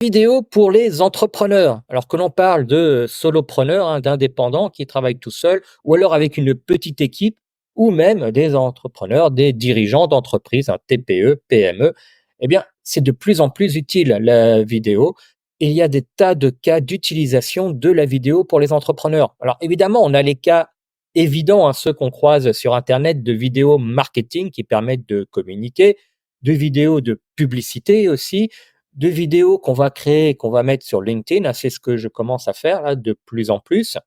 Vidéo pour les entrepreneurs. Alors que l'on parle de solopreneurs, hein, d'indépendants qui travaillent tout seuls, ou alors avec une petite équipe, ou même des entrepreneurs, des dirigeants d'entreprises, un TPE, PME, eh bien, c'est de plus en plus utile la vidéo. Et il y a des tas de cas d'utilisation de la vidéo pour les entrepreneurs. Alors évidemment, on a les cas évidents, hein, ceux qu'on croise sur Internet, de vidéos marketing qui permettent de communiquer, de vidéos de publicité aussi, de vidéos qu'on va créer, qu'on va mettre sur LinkedIn, hein, c'est ce que je commence à faire là de plus en plus.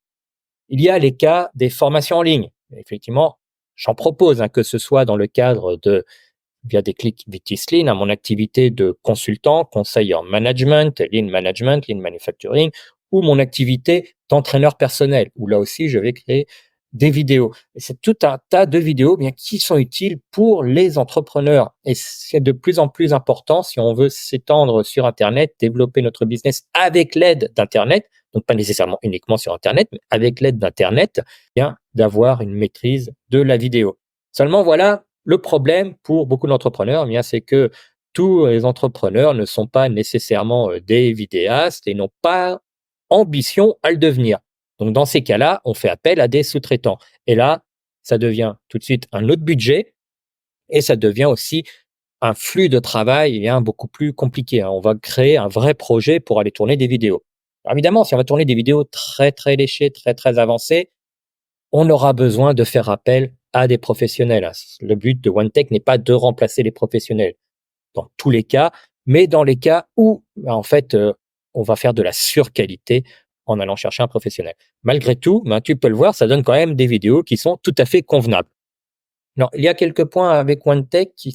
Il y a les cas des formations en ligne. Effectivement, j'en propose, hein, que ce soit dans le cadre de via des clics Vitislean, à mon activité de consultant, conseil en management, lean manufacturing, ou mon activité d'entraîneur personnel, où là aussi je vais créer des vidéos. Et c'est tout un tas de vidéos bien qui sont utiles pour les entrepreneurs. Et c'est de plus en plus important si on veut s'étendre sur Internet, développer notre business avec l'aide d'Internet, donc pas nécessairement uniquement sur Internet, mais avec l'aide d'Internet, bien d'avoir une maîtrise de la vidéo. Seulement voilà, le problème pour beaucoup d'entrepreneurs, eh bien, c'est que tous les entrepreneurs ne sont pas nécessairement des vidéastes et n'ont pas ambition à le devenir. Donc, dans ces cas-là, on fait appel à des sous-traitants. Et là, ça devient tout de suite un autre budget et ça devient aussi un flux de travail beaucoup plus compliqué, hein. On va créer un vrai projet pour aller tourner des vidéos. Alors évidemment, si on va tourner des vidéos très, très léchées, très, très avancées, on aura besoin de faire appel à des professionnels, hein. Le but de OneTech n'est pas de remplacer les professionnels dans tous les cas, mais dans les cas où, en fait, on va faire de la surqualité en allant chercher un professionnel. Malgré tout, tu peux le voir, ça donne quand même des vidéos qui sont tout à fait convenables. Alors, il y a quelques points avec OneTech qui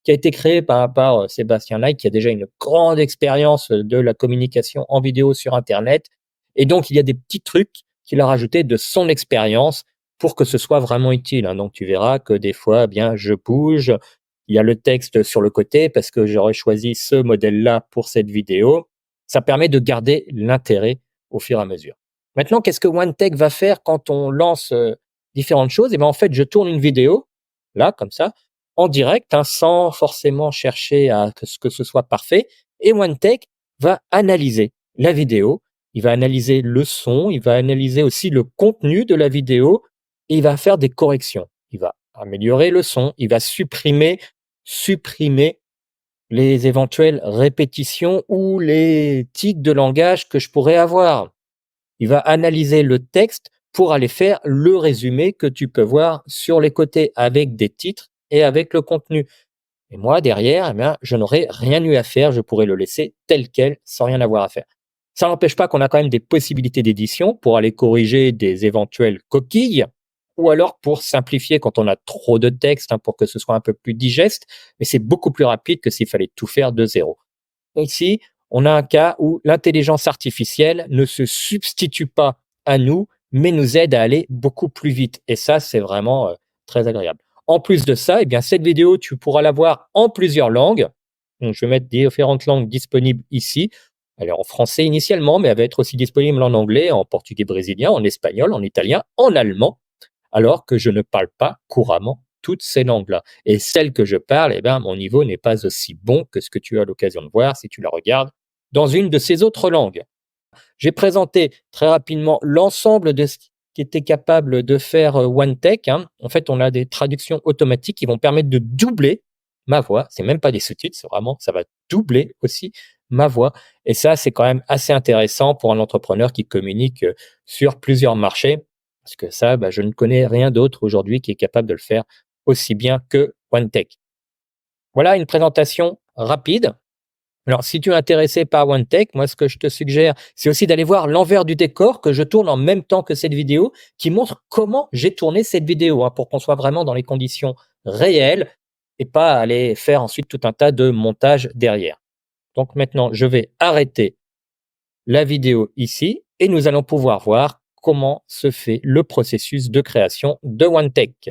a été créé par Sébastien Knight, qui a déjà une grande expérience de la communication en vidéo sur Internet. Et donc, il y a des petits trucs qu'il a rajoutés de son expérience pour que ce soit vraiment utile, hein. Donc, tu verras que des fois, eh bien, je bouge. Il y a le texte sur le côté parce que j'aurais choisi ce modèle-là pour cette vidéo. Ça permet de garder l'intérêt au fur et à mesure. Maintenant, qu'est-ce que OneTech va faire quand on lance différentes choses? Et ben en fait, je tourne une vidéo, là, comme ça, en direct, hein, sans forcément chercher à que ce soit parfait. Et OneTech va analyser la vidéo, il va analyser le son, il va analyser aussi le contenu de la vidéo et il va faire des corrections. Il va améliorer le son, il va supprimer les éventuelles répétitions ou les tics de langage que je pourrais avoir. Il va analyser le texte pour aller faire le résumé que tu peux voir sur les côtés avec des titres et avec le contenu. Et moi, derrière, eh bien, je n'aurai rien eu à faire. Je pourrais le laisser tel quel sans rien avoir à faire. Ça n'empêche pas qu'on a quand même des possibilités d'édition pour aller corriger des éventuelles coquilles ou alors pour simplifier quand on a trop de texte, hein, pour que ce soit un peu plus digeste. Mais c'est beaucoup plus rapide que s'il fallait tout faire de zéro. Ici, on a un cas où l'intelligence artificielle ne se substitue pas à nous, mais nous aide à aller beaucoup plus vite. Et ça, c'est vraiment très agréable. En plus de ça, eh bien, cette vidéo, tu pourras la voir en plusieurs langues. Donc, je vais mettre différentes langues disponibles ici. Elle est en français initialement, mais elle va être aussi disponible en anglais, en portugais brésilien, en espagnol, en italien, en allemand, alors que je ne parle pas couramment toutes ces langues-là. Et celles que je parle, eh ben, mon niveau n'est pas aussi bon que ce que tu as l'occasion de voir si tu la regardes dans une de ces autres langues. J'ai présenté très rapidement l'ensemble de ce qui était capable de faire OneTech, hein. En fait, on a des traductions automatiques qui vont permettre de doubler ma voix. C'est même pas des sous-titres, c'est vraiment, ça va doubler aussi ma voix. Et ça, c'est quand même assez intéressant pour un entrepreneur qui communique sur plusieurs marchés. Parce que ça, je ne connais rien d'autre aujourd'hui qui est capable de le faire aussi bien que OneTech. Voilà une présentation rapide. Alors, si tu es intéressé par OneTech, moi, ce que je te suggère, c'est aussi d'aller voir l'envers du décor que je tourne en même temps que cette vidéo, qui montre comment j'ai tourné cette vidéo, hein, pour qu'on soit vraiment dans les conditions réelles et pas aller faire ensuite tout un tas de montage derrière. Donc maintenant, je vais arrêter la vidéo ici et nous allons pouvoir voir comment se fait le processus de création de OneTech.